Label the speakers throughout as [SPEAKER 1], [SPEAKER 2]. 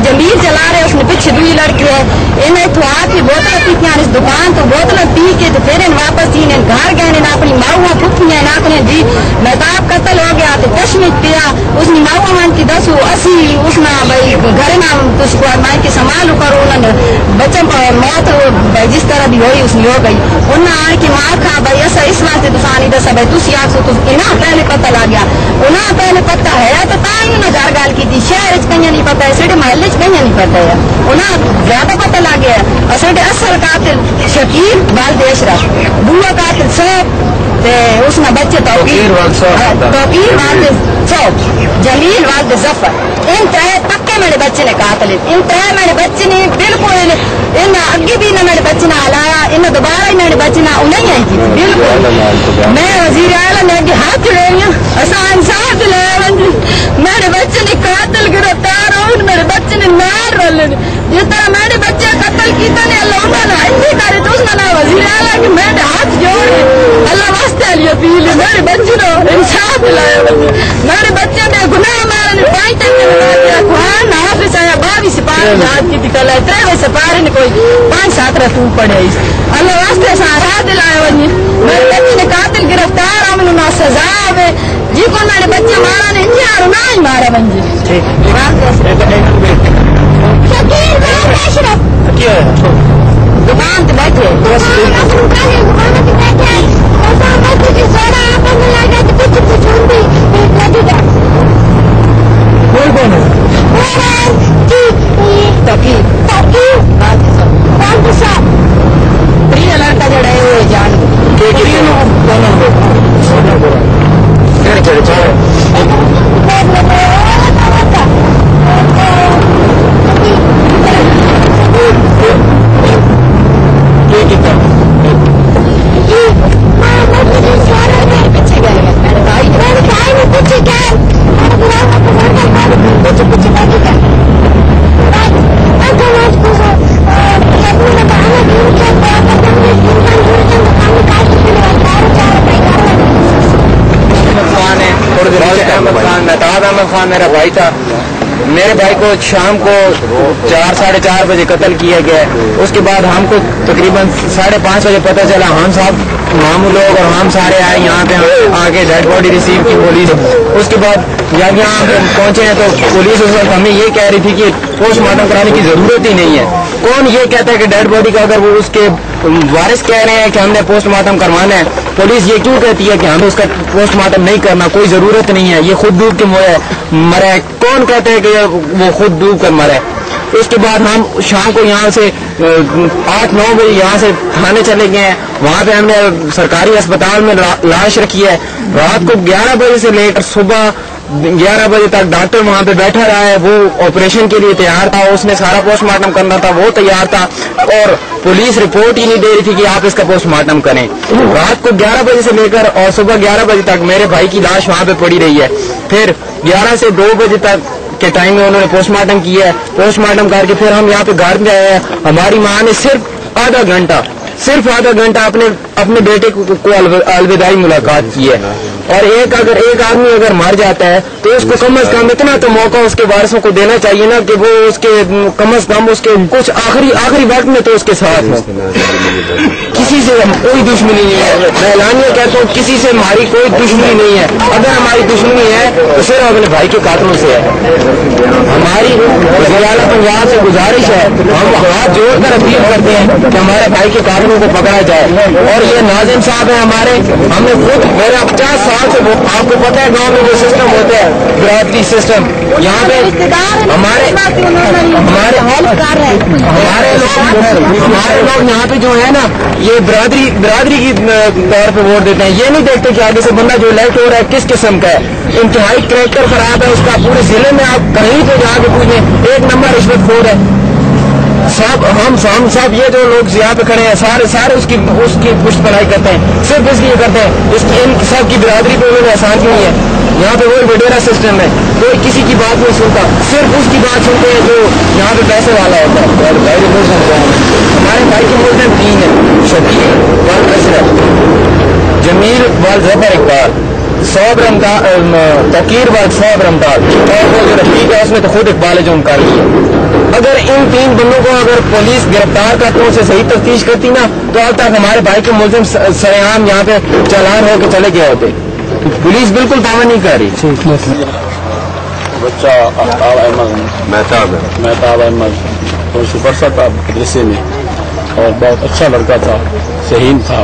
[SPEAKER 1] जमीर चला रहे उसने पीछे दुई लड़की है इन्हें तो आके बोतल पीती इस दुकान तो बोतल पी के तो फिर इन वापस इन्हें घर गए ने अपनी माऊआ पुखियां नाकने जी महताब कत्ल हो गया तो कश्मीर पिया उसने माऊआ मान की 10 80 उसना भाई घर ना तुझको माई के संभाल करो उन्होंने बच्चे मौत भाई जिस तरह भी हुई उसने हो गई उन्हें आन की मार खा भाई ऐसा इस वास्ते तुसानी दसा भाई तुसी आखो तो इना पहले पता लग गया उन्हें पहले पता है तो ताई ना घर गाल की थी शहर च कहीं नहीं पता है सिर्फ महल्ले च कहीं नहीं पता है उन्हें ज्यादा पता लग गया और सिर्फ असल कातिल शकील वाल अशरफ बुआ कातिल सब उसमें बच्चे तौकीर वाल जमील वाल जफर इन तरह पक्के मेरे बच्चे ने कातिल इन तरह मेरे बच्चे ने बिल्कुल इन अगे भी ना मेरे बच्चे ने हलाया इन दोबारा ही मेरे बच्चे ना उन्हें आई थी बिल्कुल मैं वजीर आला ने अगे हाथ जुड़े इंसाफ दिलाया मेरे बच्चे ने कातिल गिरफ्तार हो मेरे बच्चे ने मार रहे जिस तरह मेरे बच्चे कत्ल किया ने अल्लाह उन्होंने ऐसे करे तो उसने वजीर आला कि मैं हाथ जोड़ अल्लाह वास्ते अपील मेरे बच्चे ने इंसाफ दिलाया मेरे बच्चे ने गुनाह मारे पाई तक कुरान हाफिज आया 22 सिपाही याद की कल 3 सिपाही ने कोई 5-7 रतू पड़े अल्लाह वास्ते सहारा दिलाया वनी मेरे बच्चे ने कातिल गिरफ्तार हम ना सजा आवे जी को मेरे बच्चे मारा ने यार ना ही मारा बंजी दुकान पे बैठे प्रिय लड़का जड़े हुए जान
[SPEAKER 2] खान मेरा भाई था मेरे भाई को शाम को 4-4:30 बजे कत्ल किया गया उसके बाद हमको तकरीबन 5:30 बजे पता चला हम सब मामू लोग और हम सारे आए यहाँ पे आके डेड बॉडी रिसीव की पुलिस उसके बाद जब यहाँ पे पहुंचे हैं तो पुलिस उस वक्त हमें ये कह रही थी कि पोस्टमार्टम कराने की जरूरत ही नहीं है कौन ये कहता है कि डेड बॉडी का अगर वो उसके वारिस कह रहे हैं कि हमने पोस्टमार्टम करवाना है पुलिस ये क्यों कहती है कि हमें उसका पोस्टमार्टम नहीं करना कोई जरूरत नहीं है ये खुद डूब के मरा है कौन कहते हैं कि वो खुद डूब कर मरा है उसके बाद हम शाम को यहाँ से 8-9 बजे यहाँ से थाने चले गए हैं वहाँ पे हमने सरकारी अस्पताल में लाश रखी है रात को 11 बजे से लेकर सुबह 11 बजे तक डॉक्टर वहाँ पे बैठा रहा है वो ऑपरेशन के लिए तैयार था उसने सारा पोस्टमार्टम करना था वो तैयार था और पुलिस रिपोर्ट ही नहीं दे रही थी कि आप इसका पोस्टमार्टम करें रात को 11 बजे से लेकर और सुबह 11 बजे तक मेरे भाई की लाश वहाँ पे पड़ी रही है फिर 11 से 2 बजे तक के टाइम में उन्होंने पोस्टमार्टम किया है पोस्टमार्टम करके फिर हम यहाँ पे घर में आए हैं हमारी माँ ने सिर्फ आधा घंटा अपने बेटे को अलविदाई मुलाकात की है और एक आदमी अगर मर जाता है तो उसको कम से कम इतना तो मौका उसके वारिसों को देना चाहिए ना कि वो उसके कम से कम उसके कुछ आखिरी वक्त में तो उसके साथ हो किसी से कोई दुश्मनी नहीं है मैं ऐलानिया कहता हूँ किसी से हमारी कोई दुश्मनी नहीं है अगर हमारी दुश्मनी है तो सिर्फ अपने भाई के कातलों से है हमारी वज़ीर आला पंजाब से गुजारिश है हम हाथ जोड़कर अपील करते हैं कि हमारे भाई के कातलों को पकड़ा जाए और ये नाज़िम साहब है हमारे हमने खुद मेरा 50 साल से आपको पता है गांव में जो सिस्टम होते हैं बिरादरी सिस्टम यहाँ पे हमारे लोग यहाँ पे जो है ना ये बिरादरी की तौर पे वोट देते हैं ये नहीं देखते कि आगे से बंदा जो इलेक्ट हो रहा है किस किस्म का है इंतहाई कैरेक्टर खराब है उसका पूरे जिले में आप कहीं पे जाके पूछें 1 नंबर रिश्वतखोर है हम सब ये जो लोग यहाँ पे खड़े हैं सारे उसकी पुष्ट पढ़ाई करते हैं सिर्फ इसलिए करते हैं इसकी इन सब की बिरादरी पे उन्होंने आसान की है यहाँ पे वही वडेरा सिस्टम है कोई किसी की बात नहीं सुनता सिर्फ उसकी बात सुनते हैं जो यहाँ पे पैसे वाला होता है हमारे भाई के मुल्क 3 है शकील वाल अशरफ जमील वाल जफर इकबाल 100 گرام کا توقیر ورک 100 گرام کا، اور وہ جو رفیق ہے اس نے تو خود اقبال جرم کر لیا۔ اگر ان 3 بندوں کو اگر پولیس گرفتار کرتے ان سے صحیح تفتیش کرتی نا تو اب تک ہمارے بھائی کے ملزم سرعام یہاں پہ چالان ہو کے چلے گئے ہوتے۔ پولیس بالکل پابند نہیں کر رہی۔
[SPEAKER 3] بچہ آفتاب احمد مہتاب احمد اور برسہ تھا مدرسے میں، اور بہت اچھا لڑکا تھا، ذہین تھا،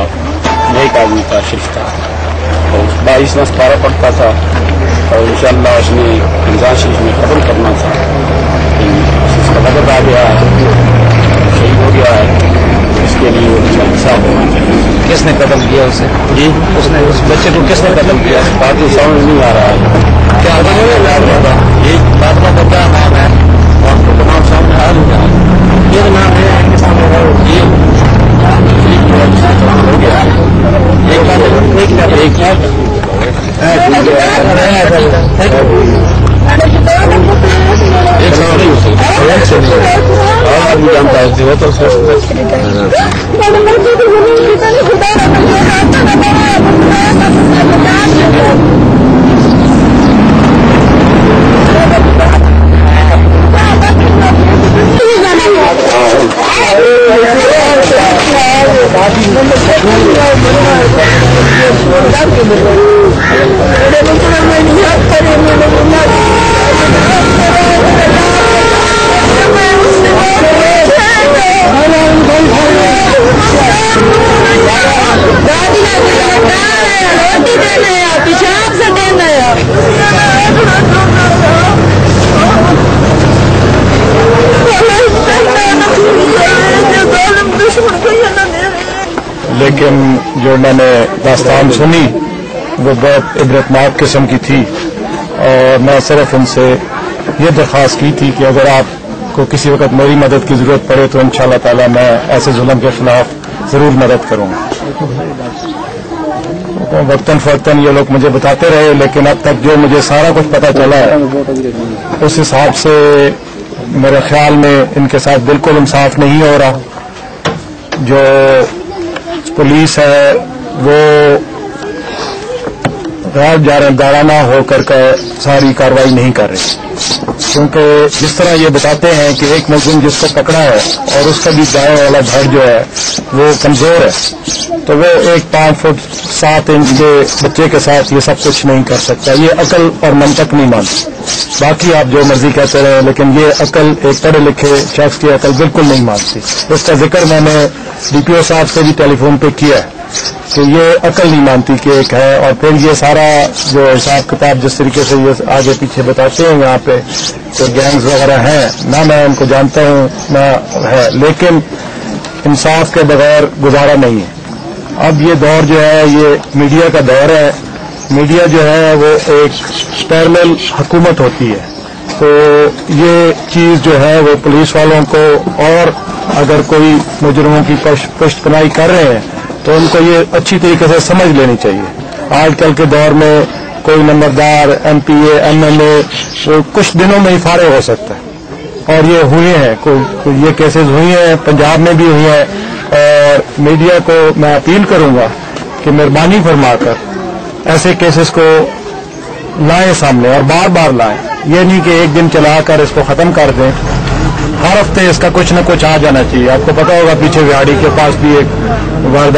[SPEAKER 3] نیک آدمی تھا، شریف تھا، اور 22 پارہ پڑھتا تھا، اور انشاءاللہ اس نے رمضان شریف میں ختم کرنا تھا، اس کا وقت آ گیا ہے، شہید ہو گیا ہے، اس کے لیے انصاف ہونا چاہیے۔
[SPEAKER 2] کس نے قتل کیا اسے؟
[SPEAKER 3] جی
[SPEAKER 2] اس بچے کو کس نے قتل کیا؟
[SPEAKER 3] باقی سمجھ نہیں آ رہا ہے۔
[SPEAKER 2] کیا
[SPEAKER 3] یہ فاطمہ کا کیا نام ہے؟ اور آپ کو نام سامنے آ رہا ہے، یہ نام ہے یہ ہو گیا
[SPEAKER 4] لیکن جو میں نے داستان سنی وہ بہت عبرتناک قسم کی تھی، اور میں صرف ان سے یہ درخواست کی تھی کہ اگر آپ کو کسی وقت میری مدد کی ضرورت پڑے تو انشاءاللہ تعالی میں ایسے ظلم کے خلاف ضرور مدد کروں گا۔ وقتاً فوقتاً یہ لوگ مجھے بتاتے رہے، لیکن اب تک جو مجھے سارا کچھ پتہ چلا ہے اس حساب سے میرے خیال میں ان کے ساتھ بالکل انصاف نہیں ہو رہا۔ جو پولیس ہے وہ غیر جانبدارانہ ہو کر ساری کارروائی نہیں کر رہی، کیونکہ جس طرح یہ بتاتے ہیں کہ ایک ملزم جس کو پکڑا ہے اور اس کا بھی دائیں والا دھڑ جو ہے وہ کمزور ہے، تو وہ ایک 5 فٹ 7 انچ کے بچے کے ساتھ یہ سب کچھ نہیں کر سکتا۔ یہ عقل اور منطق نہیں مانتی۔ باقی آپ جو مرضی کہتے رہے، لیکن یہ عقل ایک پڑھے لکھے شخص کی عقل بالکل نہیں مانتی۔ اس کا ذکر میں نے ڈی پی او صاحب سے بھی ٹیلی فون پہ کیا ہے کہ یہ عقل نہیں مانتی کہ ایک ہے، اور پھر یہ سارا جو حساب کتاب جس طریقے سے یہ آگے پیچھے بتاتے ہیں یہاں پہ تو گینگز وغیرہ ہیں، نہ میں ان کو جانتا ہوں نہ ہے، لیکن انصاف کے بغیر گزارا نہیں ہے۔ اب یہ دور جو ہے یہ میڈیا کا دور ہے، میڈیا جو ہے وہ ایک پیرلل حکومت ہوتی ہے، تو یہ چیز جو ہے وہ پولیس والوں کو، اور اگر کوئی مجرموں کی پشت پناہی کر رہے ہیں تو ان کو یہ اچھی طریقے سے سمجھ لینی چاہیے۔ آج کل کے دور میں کوئی نمبردار M P A M L A کچھ دنوں میں ہی فارغ ہو سکتا ہے، اور یہ ہوئے ہیں، یہ کیسز ہوئی ہیں، پنجاب میں بھی ہوئی ہیں، اور میڈیا کو میں اپیل کروں گا کہ مہربانی فرما کر ایسے کیسز کو لائیں سامنے اور بار بار لائیں، یہ نہیں کہ ایک دن چلا کر اس کو ختم کر دیں۔ ہر ہفتے اس کا کچھ نہ کچھ آ جانا چاہیے۔ آپ کو پتا ہوگا پیچھے وہاڑی کے پاس بھی ایک واردات